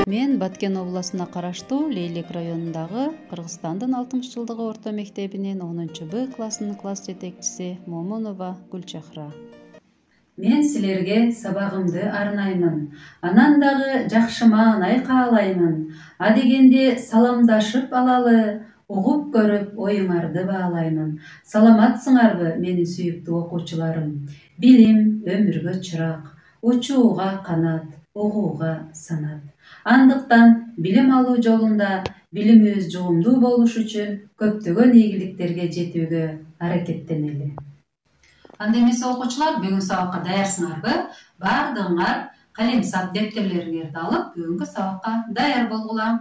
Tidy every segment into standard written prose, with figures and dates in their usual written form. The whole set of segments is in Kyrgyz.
Мен Баткен обласына караштуу Лейлек районундагы Кыргызстандын 60-жылдыгы орто мектебинин 10-Б классынын класс жетекчиси Момунова Гүлчахра. Мен силерге сабагымды арнаймын. Анан дагы жакшы маанай каалаймын. Адегенде саламдашып алалы, угуп көрүп оюңарды баалаймын. Саламатсыңарбы, менин сүйүктүү окуучуларым? Билим өмүргө чырак, учууга канат, угууга санат. Андыктан билим алуу жолунда билимибиз жугумдуу болуш үчүн көптөгөн ийгиликтерге жетүүгө аракеттенели. Анда эмесе окуучулар, бүгүн сабакка даярсыңарбы? Бардыгыңар калем-сап дептерлериңерди алып, бүгүнкү сабакка даяр болгула.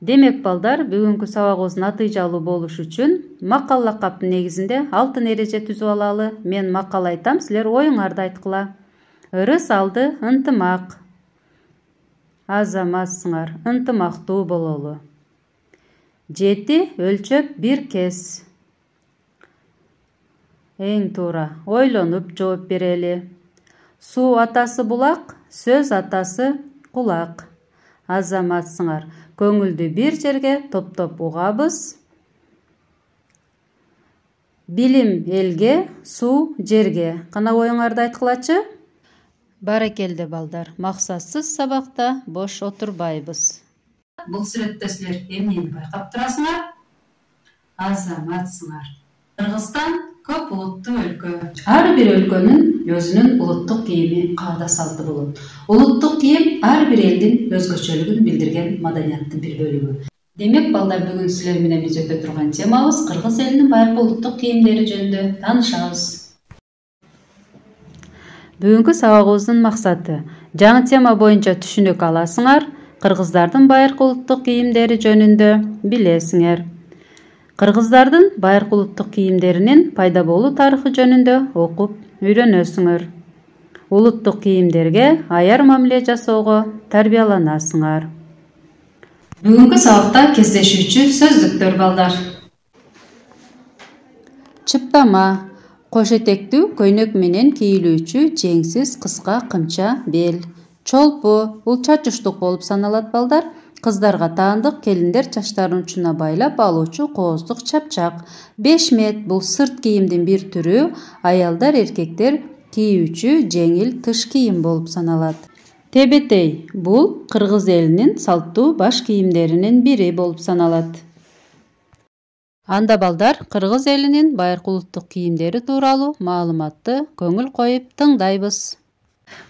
Демек балдар, бүгүнкү сабагыбыз натыйжалуу болуш үчүн макал лакаптын негизинде 6 эреже түзүп алалы. Мен макал айтам, силер оюңарды айткыла. Ырыс алды ынтымак. Азаматсыңар, ынтымактуу бололу. 7 өлчөп бир кес. Эң туура, ойлонуп жооп берели. Суу атасы булак, сөз атасы кулак. Азаматсыңар, көңүлдү бир жерге топтоп угабыз. Билим элге, суу жерге. Кана оюңарды айткылачы? Баракелде балдар, максатсыз сабакта бош отурбайбыз. Бул сүрөттө силер эмнени байкап турасыңар? Азаматсыңар. Кыргызстан көп улуттуу өлкө. Ар бир өлкөнүн өзүнүн улуттук кийими, каада салты болот. Улуттук кийим ар бир элдин өзгөчөлүгүн билдирген маданияттын бир бөлүгү. Демек балдар, бүгүн силер менен биз өтө турган темабыз кыргыз элинин байыркы улуттук кийимдери жөнүндө таанышабыз. Бүгүнкү сабагыбыздын максаты жаңы тема боюнча түшүнүк аласыңар, кыргыздардын байыркы улуттук кийимдери жөнүндө билесиңер. Кыргыздардын байыркы улуттук кийимдеринин пайда болуу тарыхы жөнүндө окуп үйрөнөсүңөр. Улуттук кийимдерге аяр мамиле жасоого тарбияланасыңар. Бүгүнкү сабакта кездешүүчү сөздүктөр балдар. Чыптама. Кош этектүү көйнөк менен кийилүүчү жеңсиз кыска кымча бел. Чолпу. Бул чачыштык болуп саналат балдар. Кыздарга таандык, келиндер чачтарын учуна байлап алуучу кооздук чапчак. Бешмет. Бул сырт кийимдин бир түрү. Аялдар, эркектер кийүүчү жеңил тыш кийим болуп саналат. Тебетей. Бул кыргыз элинин салттуу баш кийимдеринин бири болуп саналат. Анда балдар, кыргыз элинин байыркы улуттук кийимдери тууралуу маалыматты көңүл коюп тыңдайбыз.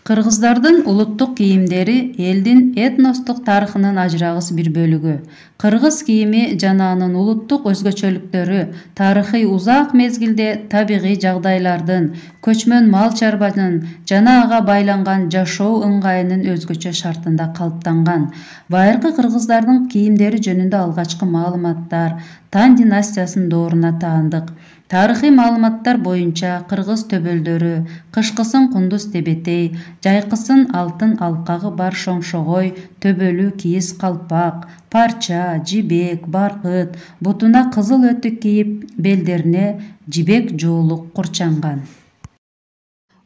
Кыргыздардын улуттук кийимдери элдин этностук тарыхынын ажырагыс бир бөлүгү. Кыргыз кийими жана анын улуттук өзгөчөлүктөрү тарыхый узак мезгилде табигый жагдайлардын, көчмөн мал чарбанын жана ага байланган жашоо ыңгайынын өзгөчө шартында калыптанган. Байыркы кыргыздардын кийимдери жөнүндө алгачкы маалыматтар Тан династиясынын дооруна таандык. Тарыхый маалыматтар боюнча кыргыз төбөлдөрү кышкысын кундуз тебетей, жайкысын алтын алкагы бар шоңшогой, төбөлү кийиз калпак, парча, жибек, баркыт, бутуна кызыл өтүк кийип, белдерине жибек жуулук курчанган.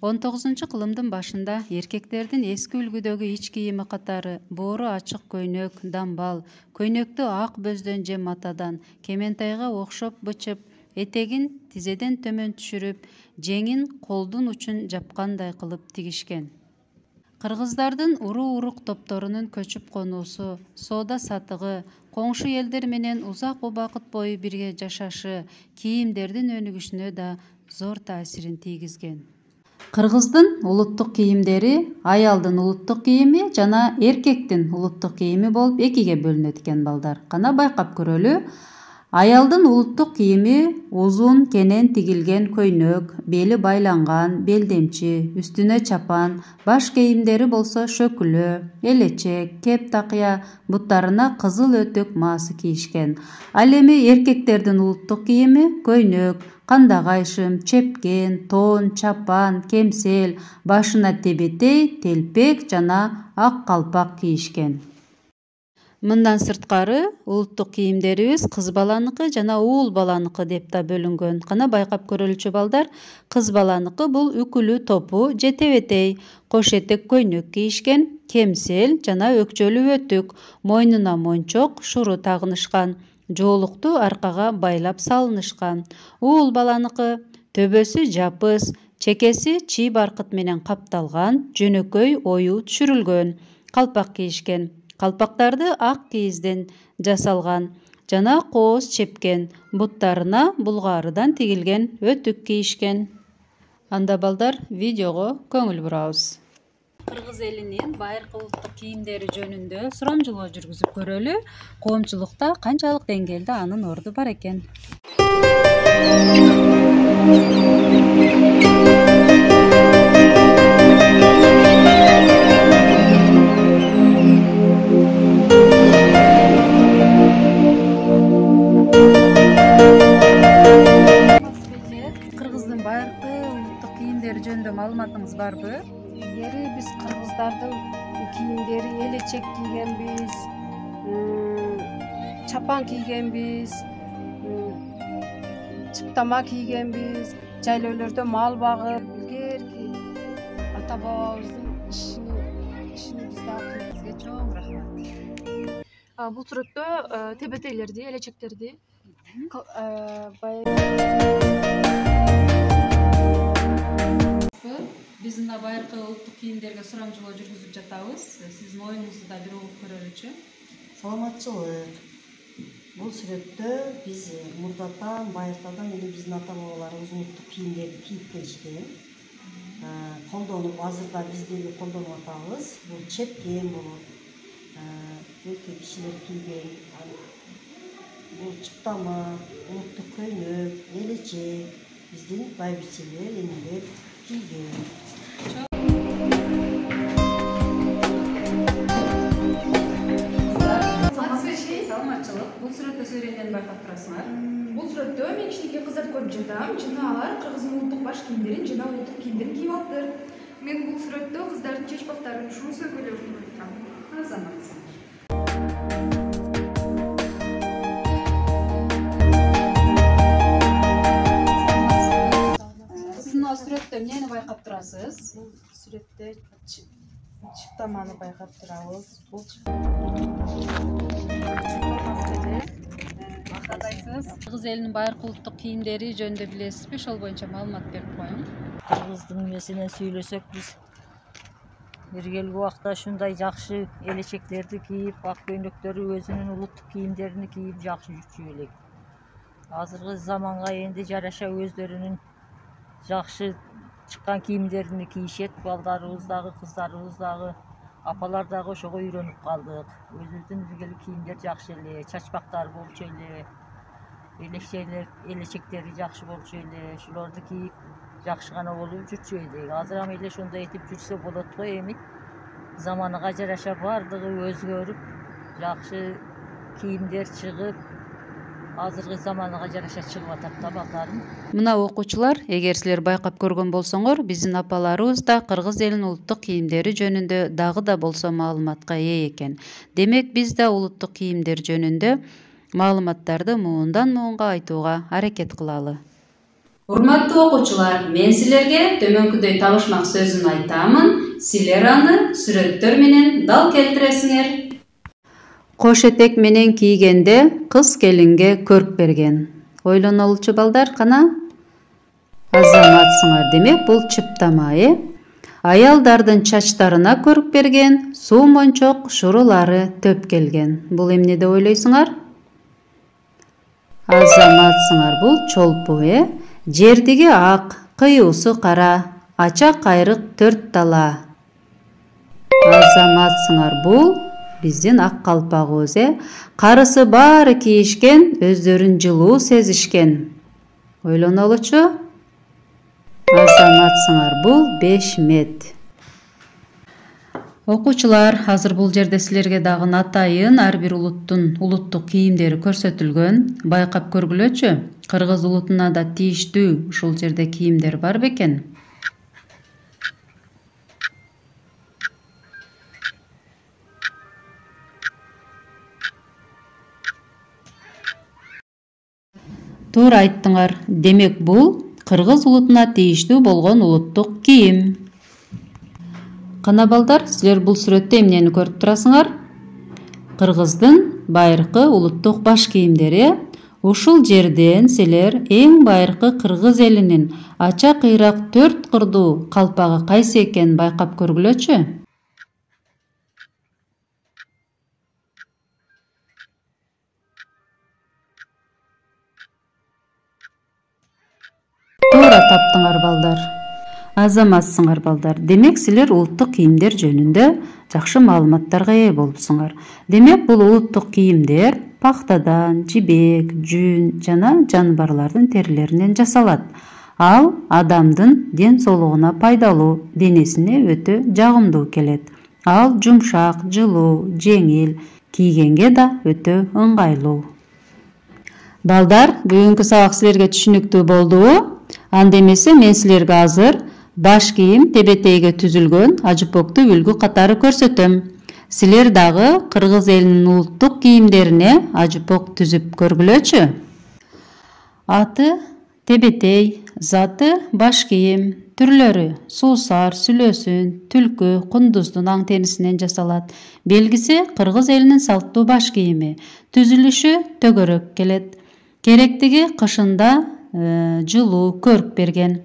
19-кылымдын башында эркектердин эски үлгүдөгү ич кийими катары боору ачык көйнөк, дамбал, көйнөктү ак бөздөн же матадан, кементайга окшоп бычып, этегин тизеден төмөн түшүрүп, жеңин колдун учун жапкандай кылып тигишкен. Кыргыздардын уруу-урук топторунун көчүп конуусу, соода сатыгы, коңшу элдер менен узак убакыт бою бирге жашашы кийимдердин өнүгүшүнө да зор таасирин тийгизген. Кыргыздын улуттук кийимдери аялдын улуттук кийими жана эркектин улуттук кийими болуп экиге бөлүнөт экен балдар. Кана байкап көрөлү. Аялдын улуттук кийими узун кенен тигилген көйнөк, бели байланган, белдемчи, үстүнө чапан, баш кийимдери болсо шөкүлө, элечек, кеп такыя, буттарына кызыл өтүк маасы кийишкен. Ал эми эркектердин улуттук кийими көйнөк, кандагайшым, чепкен, тон, чапан, кемсел, башына тебетей, телпек жана ак калпак кийишкен. Мындан сырткары улуттук кийимдерибиз кыз баланыкы жана уул баланыкы деп да бөлүнгөн. Кана байкап көрөлүчү балдар, кыз баланыкы бул үкүлүү топу же тебетей, кош этек көйнөк кийишкен, кемсел жана өкчөлүү өтүк, мойнуна мончок, шуру тагынышкан, жоолукту аркага байлап салынышкан. Уул баланыкы төбөсү жапыс, чекеси чий баркыт менен капталган, жөнөкөй ою түшүрүлгөн, калпак кийишкен. Калпактарды ак кийизден жасалган жана кооз чепкен, буттарына булгарыдан тигилген өтүк кийишкен. Анда балдар видеого көңүл бурабыз. Кыргыз элинин байыркы улуттук кийимдери жөнүндө сурамжылоо жүргүзүп көрөлү. Коомчулукта канчалык деңгээлде анын орду бар экен? Кыргыздын байыркы улуттук кийимдери жөнүндө маалыматыңыз барбы? Ilgari biz Kırgızlardın kiyimleri elechek kiygenbiz, çapan kiygenbiz, çıptama kiygenbiz, jaylöөлөрдө mal bagып, ilgerki ata bababыздын işini biz da kıyımızga çoğun rahmat. Бул сүрөттө тебетейлерди, элечектерди Биз мына байыркы улуттук кийимдерге сурамжылоо жүргүзүп жатабыз. Сиздин оюңузду да бир угуп көрөлүчү. Саламатчылык. Бул сүрөттө биз мурдатан, байыртадан эле биздин ата бабаларыбыз улуттук кийимдерди кийип келишкен. Колдонуп, азырда биз деле колдонуп атабыз. Бул чепкен болот. Өлкө кишилер кийген. Бул чыптама, улуттук көйнөк, элечек биздин байбичелер, энелер кийген. Саламатчылык. Бул сүрөттө сөйлөнгөнү байкап турасыңар. Бул сүрөттө мен кичинекей кыздарды көрүп жатам. Жана алар Кыргыздын улуттук баш кийимдерин жана улуттук кийимдерин кийип алыптыр. Мен бул сүрөттө кыздардын чечпактарын, шун сөйкөлөрүн көрүп атам. Азаматсың. Сиз мына сүрөттө эмнени байкап турасыз? Bul sürekli çıptamanı baykap turabız. Bul Кыргыз элинин байыркы улуттук кийимдери жөнүндө билесизби? Ошол боюнча маалымат берип коюң. Кыргыздын эмесинен сүйлөсөк биз биргелги убакта ушундай жакшы элечектерди кийип, ак көйнөктөрү өзүнүн улуттук кийимдерин кийип жакшы жүрчү элек. Азыркы заманга энди жараша өздөрүнүн жакшы чыккан кийимдерин кийишет. Балдарыбыз дагы, кыздарыбыз дагы, апалар дагы ошого үйрөнүп калдык. Өзүбүздүн биргелик кийимдер жакшы эле, чачпактар болчу эле, элечектери жакшы болчу эле. Ошолорду кийип жакшы гана болуп жүрчү элек. Азыр ам эле ошондой этип жүрсө болот го эми. Заманыга жараша бардыгы өзгөрүп, жакшы кийимдер чыгып, азыркы заманыга жараша чыгып атат да балдарым. Мына окуучулар, эгер силер байкап көргөн болсоңор, биздин апаларыбыз да Кыргыз элинин улуттук кийимдери жөнүндө дагы да болсо маалыматка ээ экен. Демек биз да улуттук кийимдер жөнүндө маалыматтарды муундан муунга айтууга аракет кылалы. Урматтуу окуучулар, мен силерге төмөнкүдөй табышмак сөзүн айтамын. Силер аны сүрөттөр менен дал келтиресиңер. Кош этек менен кийгенде кыз келинге көрк берген. Ойлонолучу балдар, кана? Азаматсыңар. Демек бул чыптама, Аялдардын чачтарына көрк берген, суу мончок шурулары төп келген. Бул эмне деп ойлойсуңар? Азаматсыңар. Бул чолпу, Жердиги ак, кыюусу кара, ача кайрык 4 тала. Азаматсыңар. Бул биздин ак калпагыбыз, Карысы баары кийишкен, өздөрүн жылуу сезишкен. Ойлонолучу? Азаматсыңар. Бул 5 мет. Окуучулар, азыр бул жерде силерге дагы атайын ар бир улуттун улуттук кийимдери көрсөтүлгөн. Байкап көргүлөчү. Кыргыз улутуна да тийиштүү ушул жерде кийимдер бар бекен. Туура айттыңар. Демек бул кыргыз улутуна тийиштүү болгон улуттук кийим. Кана балдар, силер бул сүрөттө эмнени көрүп турасыңар? Кыргыздын байыркы улуттук баш кийимдери. Ушул жерден силер эң байыркы кыргыз элинин ача кыйрак 4 кырдуу калпагы кайсы экенин байкап көргүлөчү. Туура таптыңар балдар. Азаматсыңар балдар. Демек силер улуттук кийимдер жөнүндө жакшы маалыматтарга ээ болупсуңар. Демек бул улуттук кийимдер пахтадан, жибек, жүн жана жаныбарлардын терилеринен жасалат. Ал адамдын ден соолугуна пайдалуу, денесине өтө жагымдуу келет. Ал жумшак, жылуу, жеңил, кийгенге да өтө ыңгайлуу. Балдар, бүгүнкү сабак силерге түшүнүктүү болдубу? Анда эмесе мен силерге азыр баш кийим тебетейге түзүлгөн ажыпокту үлгү катары көрсөтөм. Силер дагы кыргыз элинин улуттук кийимдерине ажыпок түзүп көргүлөчү. Аты тебетей, заты баш кийим, түрлөрү суусар, сүлөөсүн, түлкү, кундуздун аң терисинен жасалат. Белгиси кыргыз элинин салттуу баш кийими. Түзүлүшү төгөрөк келет. Керектиги кышында жылуу көрк берген.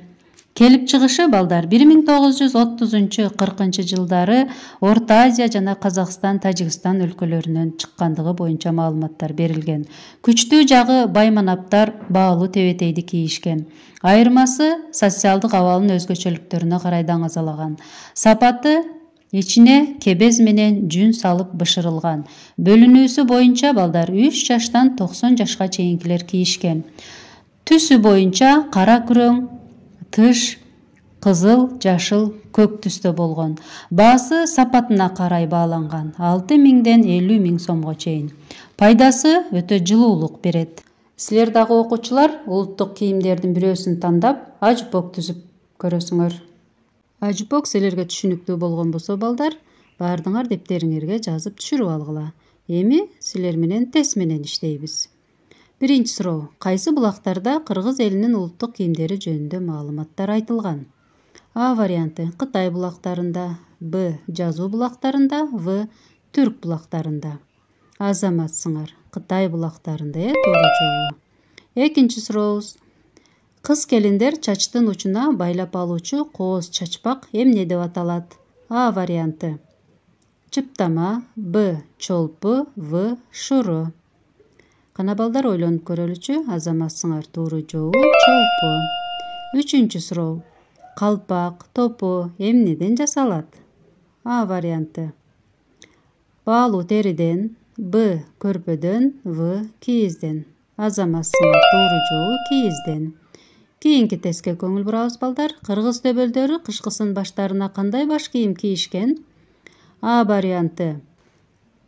Келип чыгышы балдар 1930-40 жылдары Орто Азия жана Казакстан, Тажикстан өлкөлөрүнөн чыккандыгы боюнча маалыматтар берилген. Күчтүү жагы байманаптар баалуу тебетейди кийишкен. Айырмасы социалдык абалынын өзгөчөлүктөрүнө карай даңазалаган. Сапаты ичине кебез менен жүн салып бышырылган. Бөлүнүүсү боюнча балдар 3 жаштан 90 жашка чейинкилер кийишкен. Түсү боюнча кара күрөң, тыш, кызыл, жашыл, көк түстө болгон. Баасы сапатына карай бааланган. 6000ден 50.000 сомго чейин. Пайдасы өтө жылуулук берет. Силер дагы окуучулар улуттук кийимдердин бирөөсүн тандап, ажыпок түзүп көрөсүңөр. Ажыпок силерге түшүнүктүү болгон болсо балдар, баардыңар дептериңерге жазып түшүрүп алгыла. Эми силер менен тест менен иштейбиз. Биринчи суроо. Кайсы булактарда кыргыз элинин улуттук кийимдери жөнүндө маалыматтар айтылган? А варианты Кытай булактарында, Б жазуу булактарында, В түрк булактарында. Азаматсыңар. Кытай булактарында туура жооп. Экинчи сурообуз. Кыз келиндер чачтын учуна байлап алуучу кооз чачпак эмне деп аталат? А варианты чыптама, Б чолпу, В шуру. Кана балдар ойлонуп көрөлүчү. Азаматсыңар. Туура жооп чолпу. Үчүнчү суроо. Калпак, топу эмнеден жасалат? А варианты баалуу териден, Б көрпөдөн, В кийизден. Азаматсыңар. Туура жооп кийизден. Кийинки тестке көңүл бурабыз балдар. Кыргыз төбөлдөрү кышкысын баштарына кандай баш кийим кийишкен? А варианты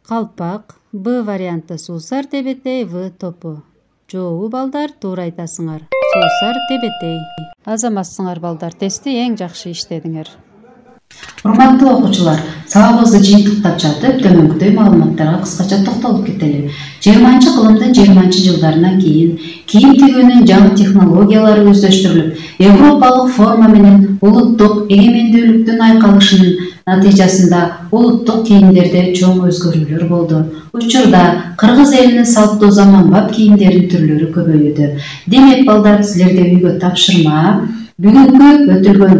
калпак, Б варианты суусар тебетей, В топу. Жообу балдар туура айтасыңар. Суусар тебетей. Азаматсыңар балдар, тести эң жакшы иштедиңер. Урматтуу окуучулар, сабагыбызды жыйынтыктап жатып, төмөнкүдөй маалыматтарга кыскача токтолуп кетели. 20-кылымдын 20-жылдарынан кийин кийим тигүүнүн жаңы технологиялары өздөштүрүлүп, европалык форма менен улуттук эгемендүүлүктүн айкалышынын натыйжасында улуттук кийимдерде чоң өзгөрүүлөр болду. Учурда кыргыз элинин салттуу заманбап кийимдердин түрлөрү көбөйүүдө. Демек балдар, силерде үйгө тапшырма бүгүнкү өтүлгөн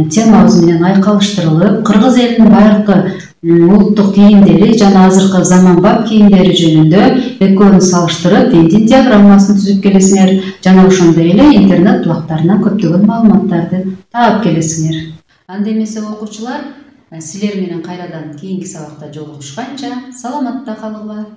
темабыз менен айкалыштырылып, кыргыз элинин байыркы улуттук кийимдери жана азыркы заманбап кийимдери жөнүндө экөөнү салыштырып, Венн диаграммасын түзүп келесиңер жана ошондой эле интернет булактарынан көптөгөн маалыматтарды таап келесиңер. Анда эмесе окуучулар, силер менен кайрадан кийинки сабакта жолугушканча саламатта калыгыла.